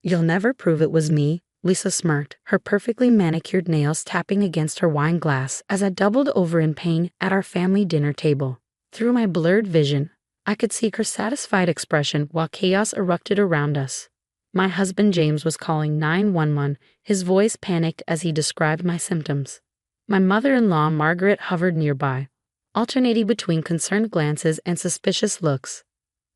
You'll never prove it was me, Lisa smirked, her perfectly manicured nails tapping against her wine glass as I doubled over in pain at our family dinner table. Through my blurred vision, I could see her satisfied expression while chaos erupted around us. My husband James was calling 911, his voice panicked as he described my symptoms. My mother-in-law Margaret hovered nearby, alternating between concerned glances and suspicious looks.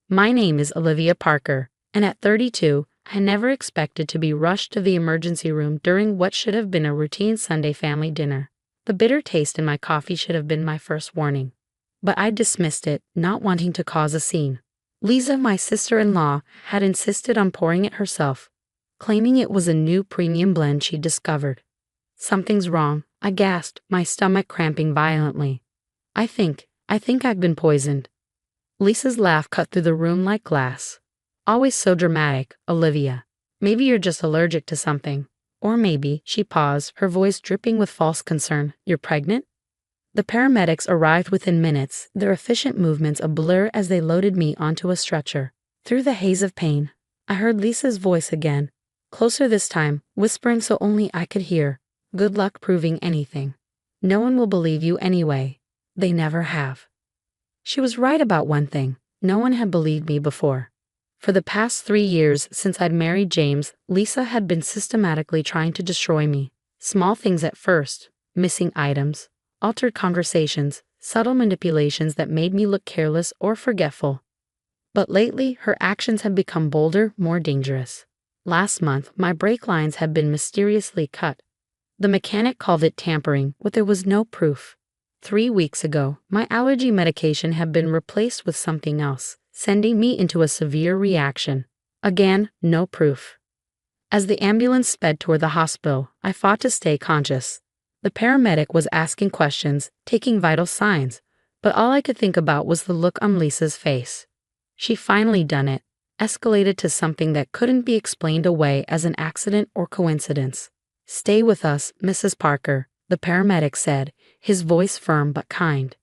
My name is Olivia Parker, and at 32, I never expected to be rushed to the emergency room during what should have been a routine Sunday family dinner. The bitter taste in my coffee should have been my first warning. But I dismissed it, not wanting to cause a scene. Lisa, my sister-in-law, had insisted on pouring it herself, claiming it was a new premium blend she'd discovered. Something's wrong, I gasped, my stomach cramping violently. I think I've been poisoned. Lisa's laugh cut through the room like glass. Always so dramatic, Olivia. Maybe you're just allergic to something. Or maybe, she paused, her voice dripping with false concern, you're pregnant? The paramedics arrived within minutes, their efficient movements a blur as they loaded me onto a stretcher. Through the haze of pain, I heard Lisa's voice again, closer this time, whispering so only I could hear. Good luck proving anything. No one will believe you anyway. They never have. She was right about one thing. No one had believed me before. For the past 3 years since I'd married James, Lisa had been systematically trying to destroy me. Small things at first, missing items, altered conversations, subtle manipulations that made me look careless or forgetful. But lately, her actions had become bolder, more dangerous. Last month, my brake lines had been mysteriously cut. The mechanic called it tampering, but there was no proof. 3 weeks ago, my allergy medication had been replaced with something else, sending me into a severe reaction. Again, no proof. As the ambulance sped toward the hospital, I fought to stay conscious. The paramedic was asking questions, taking vital signs, but all I could think about was the look on Lisa's face. She finally done it, escalated to something that couldn't be explained away as an accident or coincidence. Stay with us, Mrs. Parker, the paramedic said, his voice firm but kind.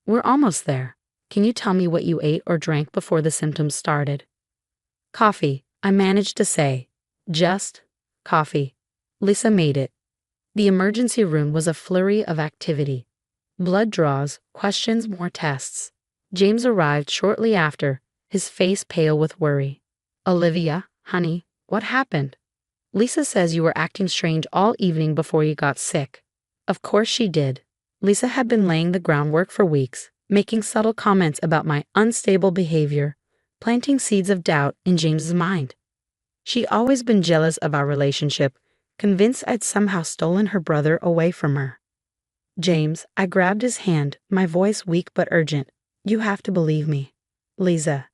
We're almost there. Can you tell me what you ate or drank before the symptoms started? Coffee, I managed to say. Just coffee. Lisa made it. The emergency room was a flurry of activity. Blood draws, questions, more tests. James arrived shortly after, his face pale with worry. Olivia, honey, what happened? Lisa says you were acting strange all evening before you got sick. Of course she did. Lisa had been laying the groundwork for weeks, making subtle comments about my unstable behavior, planting seeds of doubt in James's mind. She'd always been jealous of our relationship, convinced I'd somehow stolen her brother away from her. James, I grabbed his hand, my voice weak but urgent. You have to believe me. Lisa.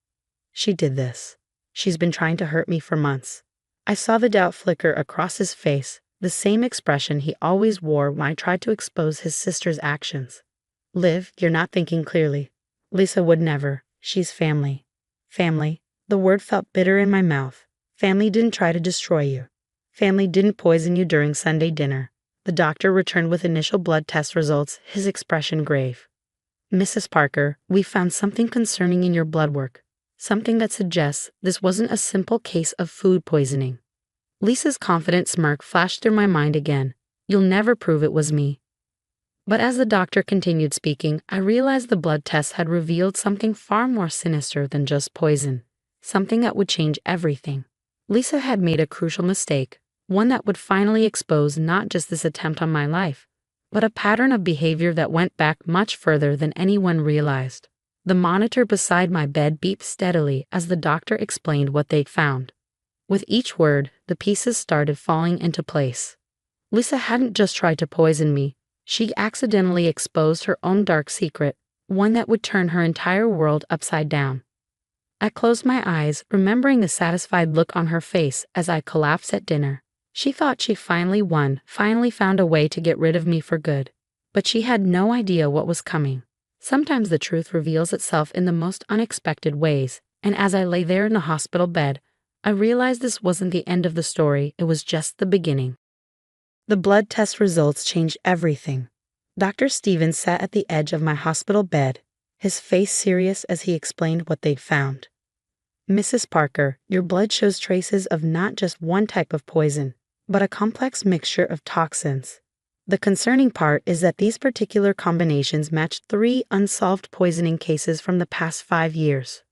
She did this. She's been trying to hurt me for months. I saw the doubt flicker across his face, the same expression he always wore when I tried to expose his sister's actions. Liv, you're not thinking clearly. Lisa would never. She's family. Family. The word felt bitter in my mouth. Family didn't try to destroy you. Family didn't poison you during Sunday dinner. The doctor returned with initial blood test results, his expression grave. Mrs. Parker, we found something concerning in your blood work. Something that suggests this wasn't a simple case of food poisoning. Lisa's confident smirk flashed through my mind again. You'll never prove it was me. But as the doctor continued speaking, I realized the blood tests had revealed something far more sinister than just poison. Something that would change everything. Lisa had made a crucial mistake, one that would finally expose not just this attempt on my life, but a pattern of behavior that went back much further than anyone realized. The monitor beside my bed beeped steadily as the doctor explained what they'd found. With each word, the pieces started falling into place. Lisa hadn't just tried to poison me. She accidentally exposed her own dark secret, one that would turn her entire world upside down. I closed my eyes, remembering the satisfied look on her face as I collapsed at dinner. She thought she finally won, finally found a way to get rid of me for good. But she had no idea what was coming. Sometimes the truth reveals itself in the most unexpected ways, and as I lay there in the hospital bed, I realized this wasn't the end of the story, it was just the beginning. The blood test results changed everything. Dr. Stevens sat at the edge of my hospital bed, his face serious as he explained what they'd found. Mrs. Parker, your blood shows traces of not just one type of poison, but a complex mixture of toxins. The concerning part is that these particular combinations match 3 unsolved poisoning cases from the past 5 years,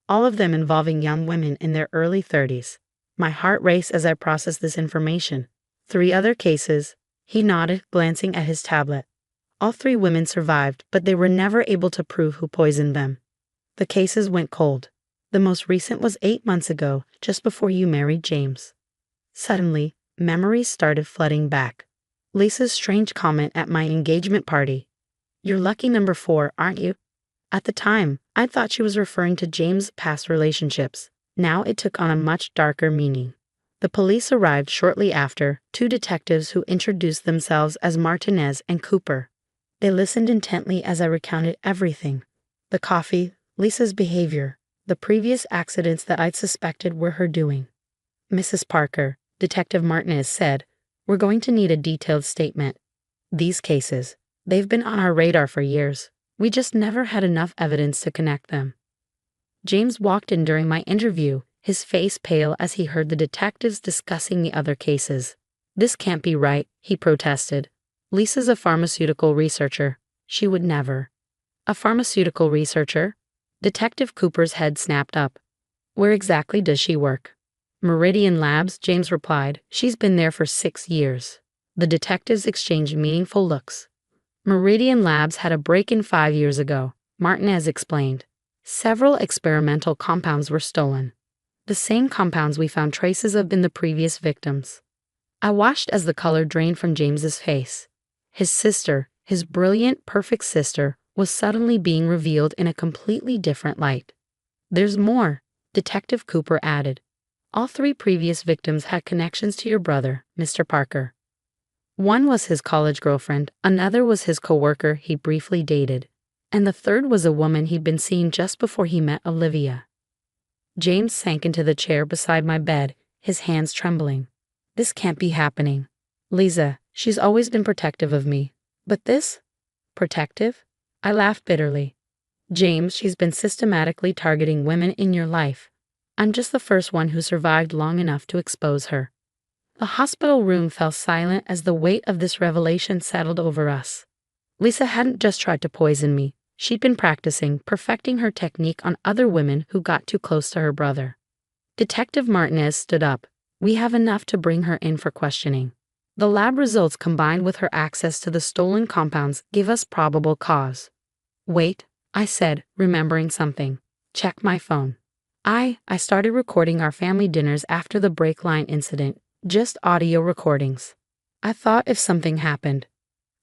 all of them involving young women in their early 30s. My heart raced as I processed this information. 3 other cases, he nodded, glancing at his tablet. All 3 women survived, but they were never able to prove who poisoned them. The cases went cold. The most recent was 8 months ago, just before you married James. Suddenly, memories started flooding back. Lisa's strange comment at my engagement party. You're lucky number 4, aren't you? At the time, I thought she was referring to James' past relationships. Now it took on a much darker meaning. The police arrived shortly after, 2 detectives who introduced themselves as Martinez and Cooper. They listened intently as I recounted everything. The coffee, Lisa's behavior, the previous accidents that I'd suspected were her doing. Mrs. Parker, Detective Martinez said, we're going to need a detailed statement. These cases, they've been on our radar for years. We just never had enough evidence to connect them. James walked in during my interview, his face pale as he heard the detectives discussing the other cases. This can't be right, he protested. Lisa's a pharmaceutical researcher. She would never. A pharmaceutical researcher? Detective Cooper's head snapped up. Where exactly does she work? Meridian Labs, James replied. She's been there for 6 years. The detectives exchanged meaningful looks. Meridian Labs had a break-in 5 years ago, Martinez explained. Several experimental compounds were stolen. The same compounds we found traces of in the previous victims. I watched as the color drained from James's face. His sister, his brilliant, perfect sister, was suddenly being revealed in a completely different light. There's more, Detective Cooper added. All 3 previous victims had connections to your brother, Mr. Parker. One was his college girlfriend, another was his coworker he briefly dated, and the third was a woman he'd been seeing just before he met Olivia. James sank into the chair beside my bed, his hands trembling. This can't be happening. Lisa, she's always been protective of me. But this? Protective? I laughed bitterly. James, she's been systematically targeting women in your life. I'm just the first one who survived long enough to expose her. The hospital room fell silent as the weight of this revelation settled over us. Lisa hadn't just tried to poison me. She'd been practicing, perfecting her technique on other women who got too close to her brother. Detective Martinez stood up. We have enough to bring her in for questioning. The lab results combined with her access to the stolen compounds give us probable cause. Wait, I said, remembering something. Check my phone. I started recording our family dinners after the brake line incident, just audio recordings. I thought if something happened.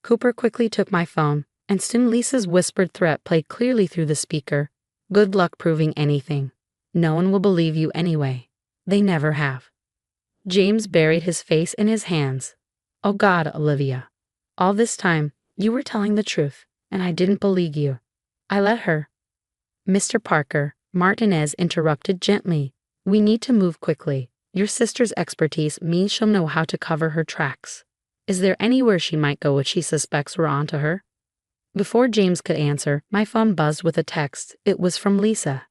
Cooper quickly took my phone, and soon Lisa's whispered threat played clearly through the speaker. Good luck proving anything. No one will believe you anyway. They never have. James buried his face in his hands. Oh God, Olivia. All this time, you were telling the truth, and I didn't believe you. I let her. Mr. Parker, Martinez interrupted gently. We need to move quickly. Your sister's expertise means she'll know how to cover her tracks. Is there anywhere she might go if she suspects we're onto her? Before James could answer, my phone buzzed with a text. It was from Lisa.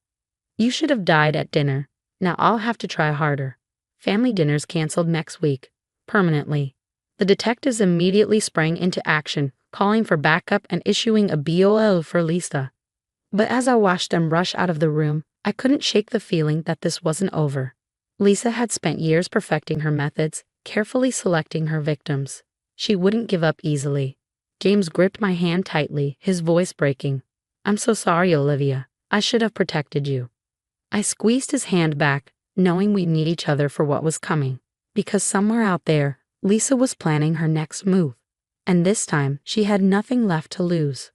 You should have died at dinner. Now I'll have to try harder. Family dinner's canceled next week. Permanently. The detectives immediately sprang into action, calling for backup and issuing a BOL for Lisa. But as I watched them rush out of the room, I couldn't shake the feeling that this wasn't over. Lisa had spent years perfecting her methods, carefully selecting her victims. She wouldn't give up easily. James gripped my hand tightly, his voice breaking. I'm so sorry, Olivia. I should have protected you. I squeezed his hand back, knowing we'd need each other for what was coming. Because somewhere out there, Lisa was planning her next move. And this time, she had nothing left to lose.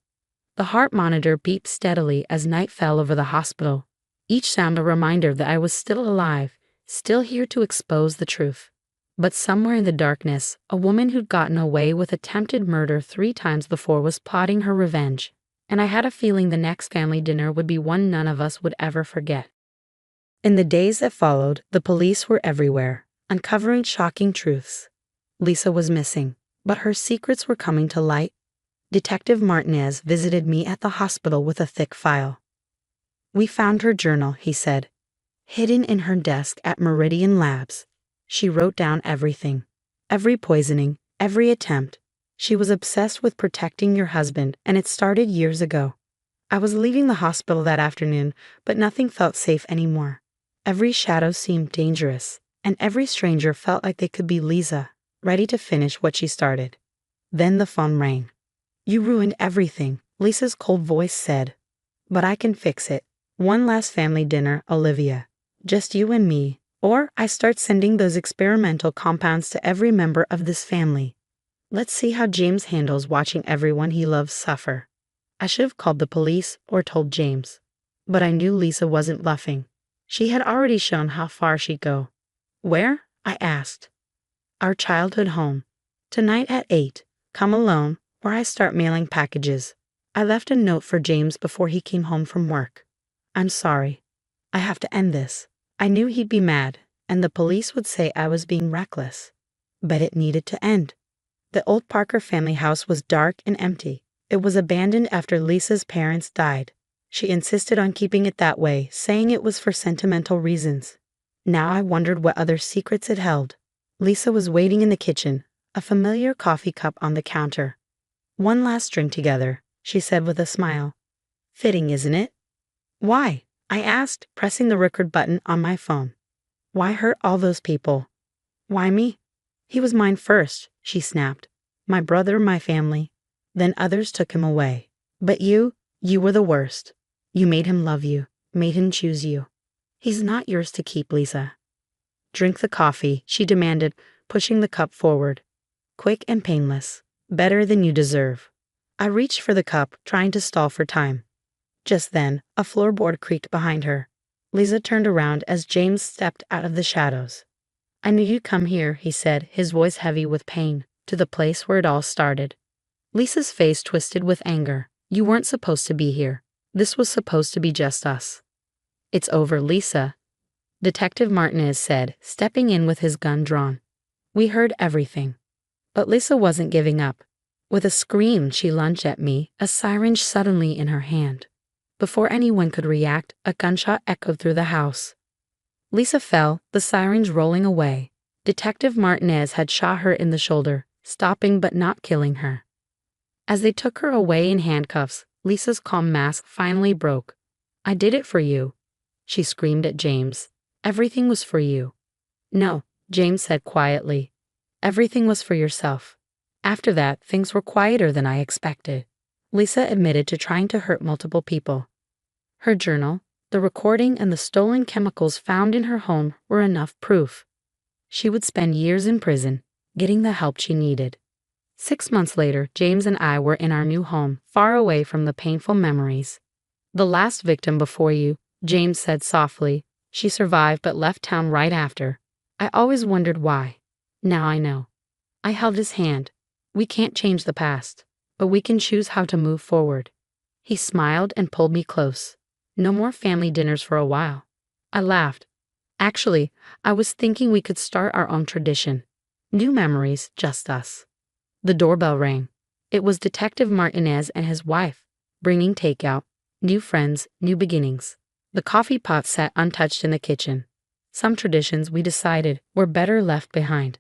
The heart monitor beeped steadily as night fell over the hospital. Each sound a reminder that I was still alive, still here to expose the truth. But somewhere in the darkness, a woman who'd gotten away with attempted murder 3 times before was plotting her revenge. And I had a feeling the next family dinner would be one none of us would ever forget. In the days that followed, the police were everywhere, uncovering shocking truths. Lisa was missing, but her secrets were coming to light. Detective Martinez visited me at the hospital with a thick file. We found her journal, he said. Hidden in her desk at Meridian Labs, she wrote down everything. Every poisoning, every attempt. She was obsessed with protecting your husband, and it started years ago. I was leaving the hospital that afternoon, but nothing felt safe anymore. Every shadow seemed dangerous, and every stranger felt like they could be Lisa, ready to finish what she started. Then the phone rang. You ruined everything, Lisa's cold voice said. But I can fix it. One last family dinner, Olivia. Just you and me. Or I start sending those experimental compounds to every member of this family. Let's see how James handles watching everyone he loves suffer. I should have called the police or told James. But I knew Lisa wasn't bluffing. She had already shown how far she'd go. Where? I asked. Our childhood home. Tonight at 8. Come alone, or I start mailing packages. I left a note for James before he came home from work. I'm sorry. I have to end this. I knew he'd be mad, and the police would say I was being reckless. But it needed to end. The old Parker family house was dark and empty. It was abandoned after Lisa's parents died. She insisted on keeping it that way, saying it was for sentimental reasons. Now I wondered what other secrets it held. Lisa was waiting in the kitchen, a familiar coffee cup on the counter. One last drink together, she said with a smile. Fitting, isn't it? Why? I asked, pressing the record button on my phone. Why hurt all those people? Why me? He was mine first, she snapped. My brother, my family. Then others took him away. But you were the worst. You made him love you, made him choose you. He's not yours to keep, Lisa. Drink the coffee, she demanded, pushing the cup forward. Quick and painless. Better than you deserve. I reached for the cup, trying to stall for time. Just then, a floorboard creaked behind her. Lisa turned around as James stepped out of the shadows. I knew you'd come here, he said, his voice heavy with pain, to the place where it all started. Lisa's face twisted with anger. You weren't supposed to be here. This was supposed to be just us. It's over, Lisa, Detective Martinez said, stepping in with his gun drawn. We heard everything. But Lisa wasn't giving up. With a scream, she lunged at me, a syringe suddenly in her hand. Before anyone could react, a gunshot echoed through the house. Lisa fell, the syringe rolling away. Detective Martinez had shot her in the shoulder, stopping but not killing her. As they took her away in handcuffs, Lisa's calm mask finally broke. I did it for you, she screamed at James. Everything was for you. No, James said quietly. Everything was for yourself. After that, things were quieter than I expected. Lisa admitted to trying to hurt multiple people. Her journal, the recording, and the stolen chemicals found in her home were enough proof. She would spend years in prison, getting the help she needed. 6 months later, James and I were in our new home, far away from the painful memories. The last victim before you, James said softly. She survived but left town right after. I always wondered why. Now I know. I held his hand. We can't change the past, but we can choose how to move forward. He smiled and pulled me close. No more family dinners for a while. I laughed. Actually, I was thinking we could start our own tradition. New memories, just us. The doorbell rang. It was Detective Martinez and his wife, bringing takeout, new friends, new beginnings. The coffee pot sat untouched in the kitchen. Some traditions, we decided, were better left behind.